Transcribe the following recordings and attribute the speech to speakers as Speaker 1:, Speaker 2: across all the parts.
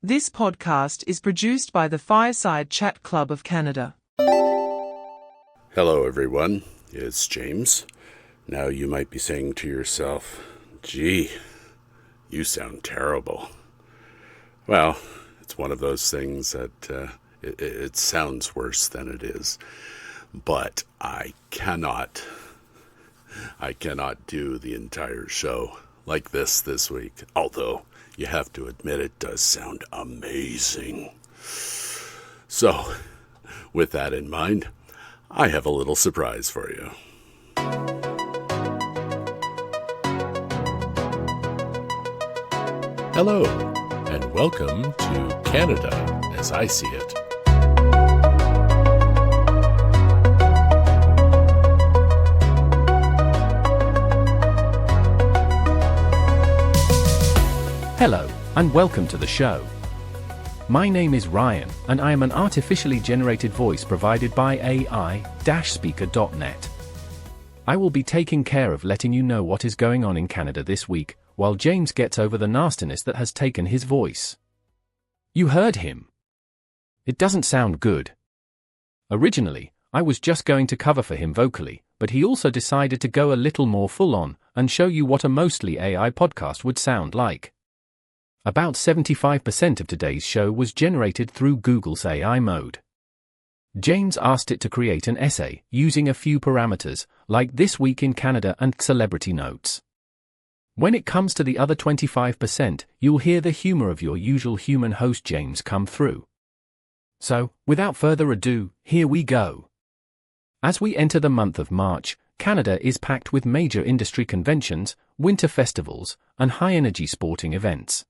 Speaker 1: This podcast is produced by the Fireside Chat Club of Canada.
Speaker 2: Hello everyone, it's James. Now you might be saying to yourself, gee, you sound terrible. Well, it's one of those things that it sounds worse than it is. But I cannot do the entire show like this week. Although, you have to admit it does sound amazing. So, with that in mind, I have a little surprise for you.
Speaker 3: Hello, and welcome to Canada as I See It. Hello, and welcome to the show. My name is Ryan, and I am an artificially generated voice provided by AI-speaker.net. I will be taking care of letting you know what is going on in Canada this week, while James gets over the nastiness that has taken his voice. You heard him. It doesn't sound good. Originally, I was just going to cover for him vocally, but he also decided to go a little more full-on and show you what a mostly AI podcast would sound like. About 75% of today's show was generated through Google's AI mode. James asked it to create an essay using a few parameters, like This Week in Canada and Celebrity Notes. When it comes to the other 25%, you'll hear the humor of your usual human host James come through. So, without further ado, here we go. As we enter the month of March, Canada is packed with major industry conventions, winter festivals, and high-energy sporting events.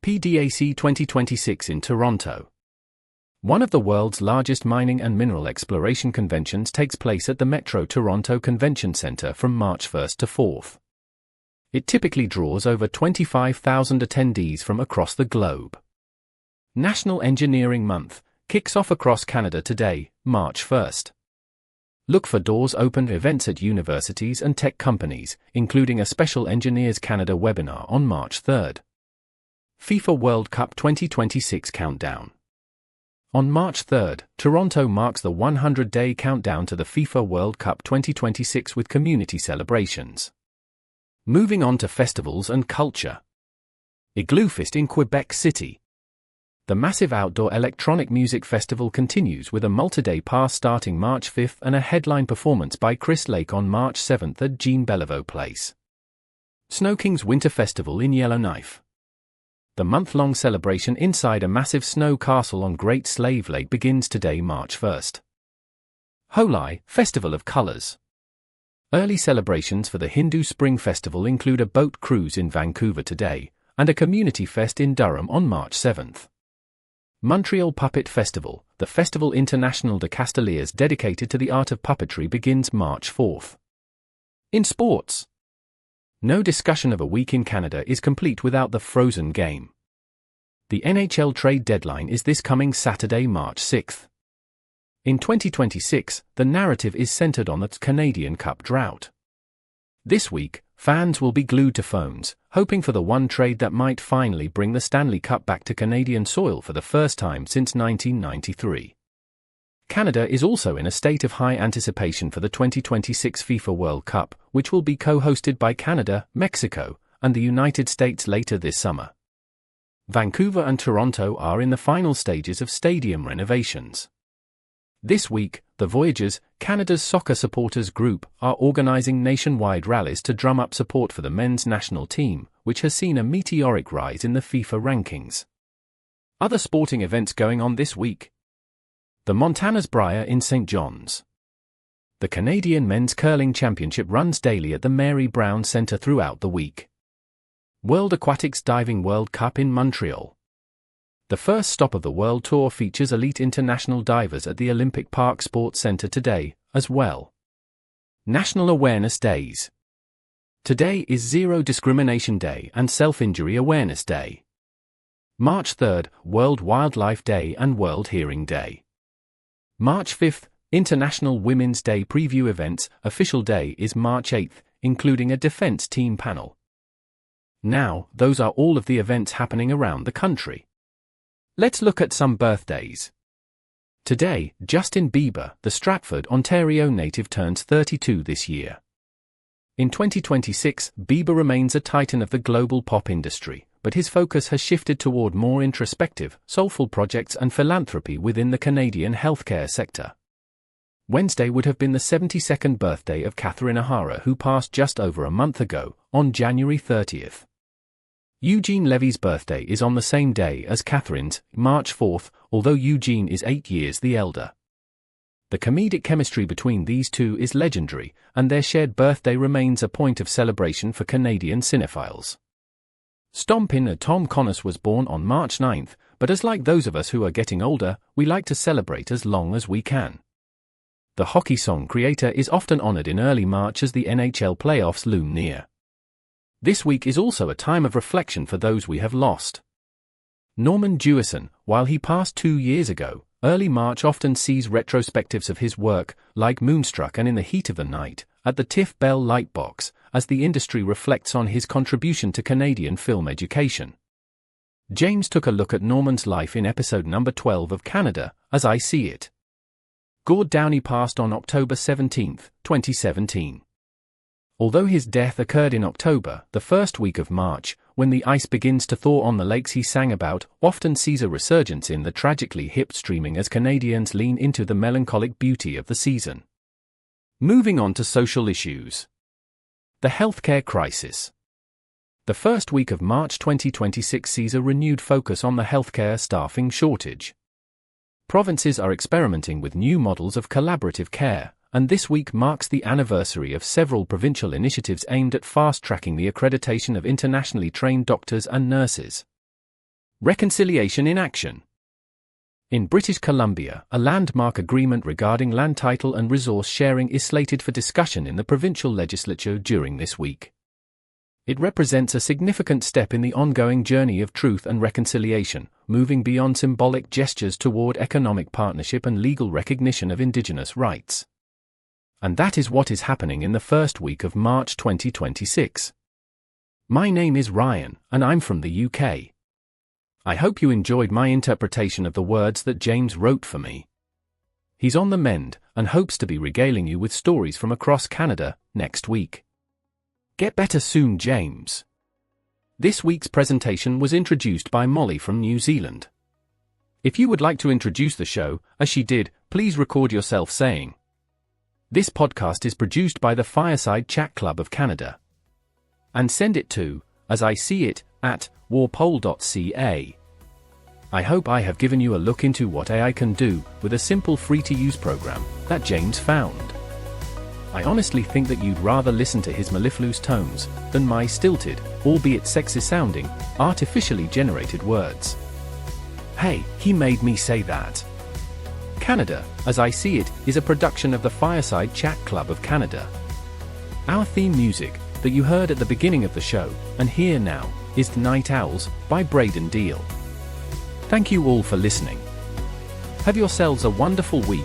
Speaker 3: PDAC 2026 in Toronto. One of the world's largest mining and mineral exploration conventions takes place at the Metro Toronto Convention Centre from March 1st to 4th. It typically draws over 25,000 attendees from across the globe. National Engineering Month kicks off across Canada today, March 1st. Look for doors open events at universities and tech companies, including a special Engineers Canada webinar on March 3rd. FIFA World Cup 2026 Countdown. On March 3rd, Toronto marks the 100-day countdown to the FIFA World Cup 2026 with community celebrations. Moving on to festivals and culture. Igloofest in Quebec City. The massive outdoor electronic music festival continues with a multi-day pass starting March 5th and a headline performance by Chris Lake on March 7th at Jean Beliveau Place. Snow King's Winter Festival in Yellowknife. The month-long celebration inside a massive snow castle on Great Slave Lake begins today, March 1st. Holi, Festival of Colors. Early celebrations for the Hindu Spring Festival include a boat cruise in Vancouver today, and a community fest in Durham on March 7th. Montreal Puppet Festival, the Festival International de Castelliers dedicated to the art of puppetry begins March 4th. In sports. No discussion of a week in Canada is complete without the Frozen game. The NHL trade deadline is this coming Saturday, March 6th. In 2026, the narrative is centered on the Canadian Cup drought. This week, fans will be glued to phones, hoping for the one trade that might finally bring the Stanley Cup back to Canadian soil for the first time since 1993. Canada is also in a state of high anticipation for the 2026 FIFA World Cup, which will be co-hosted by Canada, Mexico, and the United States later this summer. Vancouver and Toronto are in the final stages of stadium renovations. This week, the Voyageurs, Canada's soccer supporters group, are organizing nationwide rallies to drum up support for the men's national team, which has seen a meteoric rise in the FIFA rankings. Other sporting events going on this week. The Montana's Briar in St. John's. The Canadian Men's Curling Championship runs daily at the Mary Brown Centre throughout the week. World Aquatics Diving World Cup in Montreal. The first stop of the World Tour features elite international divers at the Olympic Park Sports Centre today, as well. National Awareness Days. Today is Zero Discrimination Day and Self-Injury Awareness Day. March 3rd, World Wildlife Day and World Hearing Day. March 5th, International Women's Day preview events. Official day is March 8th, including a defense team panel. Now, those are all of the events happening around the country. Let's look at some birthdays. Today, Justin Bieber, the Stratford, Ontario native, turns 32 this year. In 2026, Bieber remains a titan of the global pop industry, but his focus has shifted toward more introspective, soulful projects and philanthropy within the Canadian healthcare sector. Wednesday would have been the 72nd birthday of Catherine O'Hara, who passed just over a month ago, on January 30th. Eugene Levy's birthday is on the same day as Catherine's, March 4th, although Eugene is 8 years the elder. The comedic chemistry between these two is legendary, and their shared birthday remains a point of celebration for Canadian cinephiles. Stompin' Tom Connors was born on March 9th, but as like those of us who are getting older, we like to celebrate as long as we can. The hockey song creator is often honored in early March as the NHL playoffs loom near. This week is also a time of reflection for those we have lost. Norman Jewison, while he passed 2 years ago, early March often sees retrospectives of his work, like Moonstruck and In the Heat of the Night, at the Tiff Bell Lightbox, as the industry reflects on his contribution to Canadian film education. James took a look at Norman's life in episode number 12 of Canada, As I See It. Gord Downey passed on October 17, 2017. Although his death occurred in October, the first week of March, when the ice begins to thaw on the lakes he sang about, often sees a resurgence in the tragically hip streaming as Canadians lean into the melancholic beauty of the season. Moving on to social issues. The healthcare crisis. The first week of March 2026 sees a renewed focus on the healthcare staffing shortage. Provinces are experimenting with new models of collaborative care, and this week marks the anniversary of several provincial initiatives aimed at fast-tracking the accreditation of internationally trained doctors and nurses. Reconciliation in action. In British Columbia, a landmark agreement regarding land title and resource sharing is slated for discussion in the provincial legislature during this week. It represents a significant step in the ongoing journey of truth and reconciliation, moving beyond symbolic gestures toward economic partnership and legal recognition of Indigenous rights. And that is what is happening in the first week of March 2026. My name is Ryan, and I'm from the UK. I hope you enjoyed my interpretation of the words that James wrote for me. He's on the mend, and hopes to be regaling you with stories from across Canada next week. Get better soon, James. This week's presentation was introduced by Molly from New Zealand. If you would like to introduce the show, as she did, please record yourself saying, "This podcast is produced by the Fireside Chat Club of Canada." And send it to, as I see it, at warpole.ca. I hope I have given you a look into what AI can do with a simple free-to-use program that James found. I honestly think that you'd rather listen to his mellifluous tones than my stilted, albeit sexy-sounding, artificially generated words. Hey, he made me say that. Canada, As I See It, is a production of the Fireside Chat Club of Canada. Our theme music, that you heard at the beginning of the show, and hear now, is The Night Owls, by Braden Deal. Thank you all for listening. Have yourselves a wonderful week.